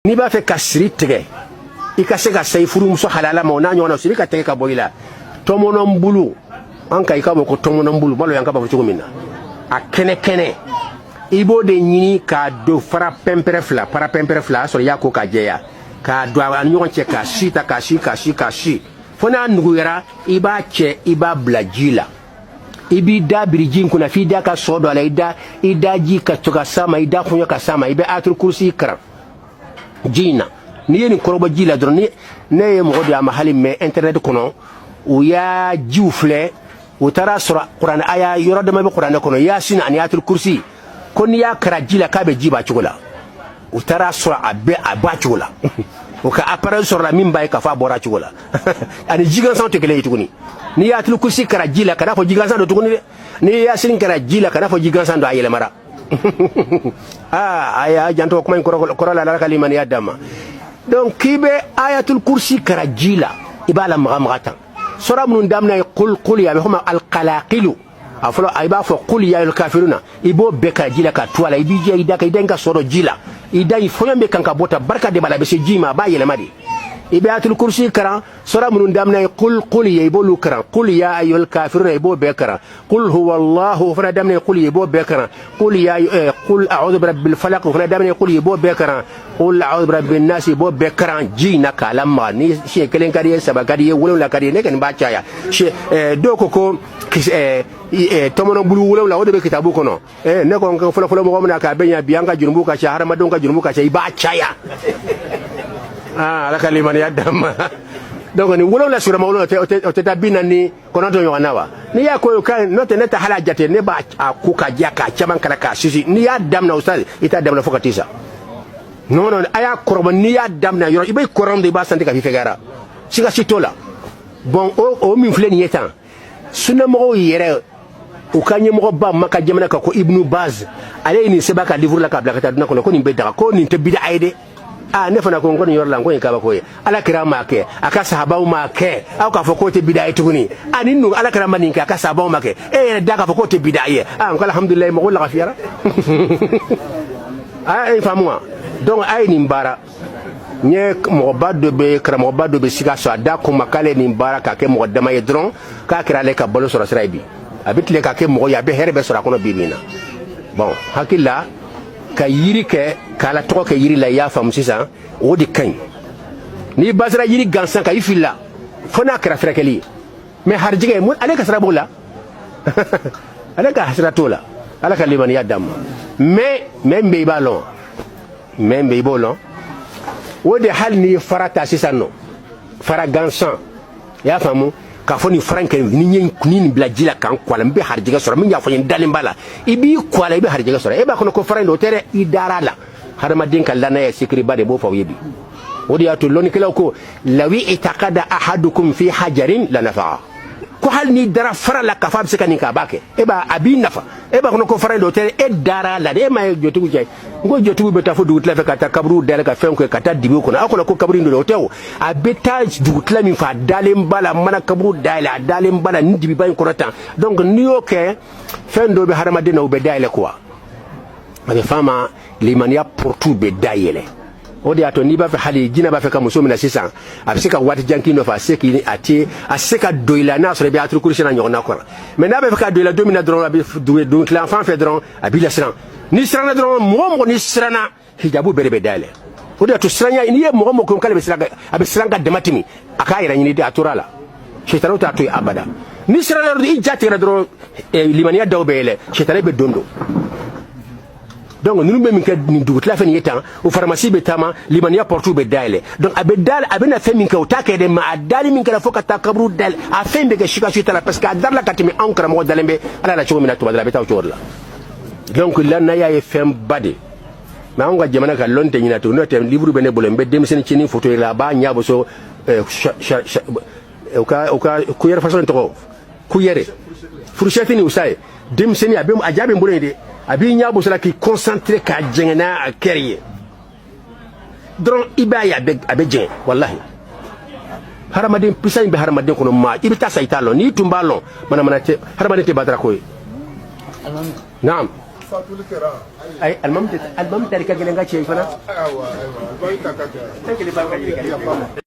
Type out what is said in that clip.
ni b'a fɛ ka siri tigɛ I ka se ka sayi furumuso halala ma o n'a ɲɔgɔnna siri ka tigɛ ka bɔ I la tɔmɔnɔ bulu an ka I ka bɔ ko tɔmɔnɔ bulu balo yan ka bɔ cogo min na a kɛnɛ kɛnɛ I b'o de ɲini k'a don para pɛnpɛrɛ fila sɔrɔ I y'a ko ka jɛya k'a don a ni ɲɔgɔn cɛ k'a si ta k'a si fo n'a nuguyara I b'a cɛ I b'a bila ji la I b'i da biri ji in kunna f'i da ka sɔ don a la I da ji ka to ka s'a ma I da kuɲɔ ka s'a ma I bɛ ayatul kursi karan ji in na n'i ye nin kɔrɔbɔ ji la dɔrɔn ne ye mɔgɔ de a ma hali mɛn internet kɔnɔ u y'a jiw filɛ u taara sɔrɔ kuranɛ aya yɔrɔ dama bɛ kuranɛ kɔnɔ yasin ani ayatul kursi ko n'i y'a kara ji la k'a bɛ ji b'a cogo la u taara sɔrɔ a b'a cogo la o ka appareil sɔrɔla min b'a ye k'a fɔ a bɔra cogo la ani ji gansanw tɛ kelen ye tuguni n'i y'a ayatul kursi kara ji la kana fɔ ji gansan don tuguni dɛ n'i yasin kara ji la kana fɔ ji gansan don a yɛlɛmara aya janto kuma in kɔrɔ la Ala ka limaniya d'an ma donc k'i bɛ ayatul kursi kara ji la I b'a la maga tan sura minnu daminɛ ye qul ya bɛ fɔ ma alqalaqilu a fɔlɔ I b'a fɔ qul ya ayyuhal kafiruna I b'o bɛɛ kara ji la ka to a la I b'i jɛ I da in ka sɔrɔ ji la I da in fɔɲɔ bɛ kan ka bɔ tan barika de b'a la a bɛ se ji ma a b'a yɛlɛma de I bɛ ayatul kursi karan sura minnu daminɛ ye qul ya I b'olu karan qul ya ayyuhal kafiruna I b'o bɛɛ karan qul huwallahu fana daminɛ ye qul ya I b'o bɛɛ karan qul a'udhu birabbil falaq fana daminɛ ye qul ya I b'o bɛɛ karan qul a'udhu birabbin nas I b'o bɛɛ karan ji na k'a lamaga ni siɲɛ kelen ka di ye saba ka di ye wolonwula ka di ye ne kɔni b'a caya dɔw ko tɔmɔnɔ bulu wolonwula o de bɛ kitabu kɔnɔ ne ko fɔlɔ mɔgɔ min na k'a bɛ ɲɛ bi an ka jurumu ka ca hadamadenw ka jurumu ka ca I b'a caya Ala ka limaniya d'an ma donc ni wolonwula surama wolonwula o tɛ taa 40 kɔnɔntɔn ɲɔgɔn na wa n'i y'a ko kan n'o tɛ ne tɛ hali a jate ne b'a ko ka diya k'a caman kala k'a sisi n'i y'a daminɛ o stade I t'a daminɛ fo ka t'i sa non a y'a kɔrɔbɔ n'i y'a daminɛ yɔrɔ I bɛ kɔrɔn de I b'a santi ka fɛgɛyara siga si t'o la bon o min filɛ nin ye tan sunnamɔgɔw yɛrɛ u ka ɲɛmɔgɔba Maka jamana kan ko Ibnu Baz ale ye nin sɛbɛn ka livre la k'a bila ka taa dunan kɔnɔ ko nin bɛ daga ko nin tɛ bid'a ye dɛ ne fana ko nin yɔrɔ la ko nin kabako ye Ala kira m'a kɛ a ka sahabaw m'a kɛ aw k'a fɔ k'o tɛ bid'a ye tuguni ani nu Ala kira ma nin kɛ a ka sahabaw m'a kɛ e yɛrɛ da k'a fɔ k'o tɛ bid'a ye n ko alhamdulilayi mɔgɔw lagafiyara e faamu wa donc a ye nin baara n ye karamɔgɔba dɔ bɛ Sikaso a da kun ma k'ale nin baara k'a kɛ mɔgɔ dama ye dɔrɔn k'a kɛra ale ka balo sɔrɔ sira ye bi a bɛ tile k'a kɛ mɔgɔ ye a bɛ hɛrɛ bɛɛ sɔrɔ a kɔnɔ bi min na bon hakili la ka yiri kɛ k'ala tɔgɔ kɛ yiri la I y'a faamu sisan o de ka ɲi n'i basira yiri gansan kan I filila fo n'a kɛra furakɛli ye mais harijɛgɛ ale ka sira b'o la ale ka sira t'o la Ala ka limaniya d'an ma mais n bɛ I b'a lɔn mais n bɛ I b'o lɔn o de hali n'i ye fara ta sisan nɔ fara gansan I y'a faamu k'a fɔ nin fara in kɛ ni ye nin bila ji la k'an kɔ a la n bɛ harijɛgɛ sɔrɔ min y'a fɔ n ye dalen b'a la I b'i kɔ a la I bɛ harijɛgɛ sɔrɔ e b'a kɔnɔ ko fara in do o tɛ dɛ I dar'a la hadamaden ka lanaya sikiriba de b'o fɔ aw ye bi o de y'a to lɔnnikɛlaw ko lawi itakada ahadukum fi hajarin lanafa'a ko hali n'i dara fara la k'a fɔ a bɛ se ka nin kɛ a b'a kɛ a b'i nafa e b'a kɔnɔ ko fara in do o tɛ dɛ e dar'a la de e m'a ye jɔtigiw cɛ n ko jɔtigiw bɛ taa fo dugutila fɛ ka taa kaburuw dayɛlɛ ka fɛnw kɛ ka taa dibiw kɔnɔ aw kɔnɔ ko kaburu in do o tɛ o a bɛ taa dugutila min fɛ a dalen b'a la mana kaburu dayɛlɛ a dalen b'a la nin dibiba in kɔnɔ tan donc n'i y'o kɛ fɛn dɔw bɛ hadamaden na u bɛ dayɛlɛ quoi a bɛ f'a ma limaniya portu bɛ dayɛlɛ o de y'a to n'i b'a fɛ hali jinɛ b'a fɛ ka muso minɛ sisan a bɛ se ka waati jan k'i nɔfɛ a se ka don I la n'a sɔrɔ I bɛ ayatul kursi na ɲɔgɔnna kɔrɔ mais n'a bɛ fɛ ka don I la don min na dɔrɔn a bɛ don tilan fan fɛ dɔrɔn a b'i lasiran n'i siranna dɔrɔn mɔgɔ ni siranna hijabu bɛɛ de bɛ dayɛlɛ o de y'a to siranya n'i ye mɔgɔ ko k'ale a bɛ siran ka dama tɛmɛ a k'a yɛrɛ ɲini de a tora la sitaniw t'a to yen abada n'i siranna dɔrɔn I ja tigɛra dɔrɔn limaniya dɔw bɛ yɛlɛ sitani bɛ don donc ninnu bɛ min kɛ nin dugutila fɛ nin ye tan o faramasi bɛ taama limaniya portu bɛ dayɛlɛ donc a bɛ na fɛn min kɛ o t'a kɛ dɛ mais a dali min kɛra fo ka taa kaburu dayɛlɛ a fɛn bɛ kɛ Sikaso ta la parce que a darila ka tɛmɛ anw karamɔgɔ dalen bɛ Ala la cogo min na tuma dɔ la a bɛ taa o cogo de la donc lannaya ye fɛn ba de mais anw ka jamana ka lɔn tɛ ɲinɛ to n'o tɛ livre bɛ ne bolo n bɛ denmisɛnnin cinin photo la a b'a ɲɛ bɔ so u ka kuyɛrɛ façon tɔgɔ kuyɛrɛ furucɛti ni usa ye denmisɛnnin a jaa bɛ n bolo yen de a b'i ɲɛ bɔ so la k'i concentré k'a jɛngɛ n'a kɛri ye dɔrɔn I b'a ye a bɛ jɛngɛ walahi hadamaden pisa in bɛ hadamaden kɔnɔ maa I bɛ taa sa I t'a lɔn n'i tun b'a lɔn manamana tɛ hadamaden tɛ batara ko ye naam ay almam tari ka gelen ga ce fana aiwa aiwa bai ka ka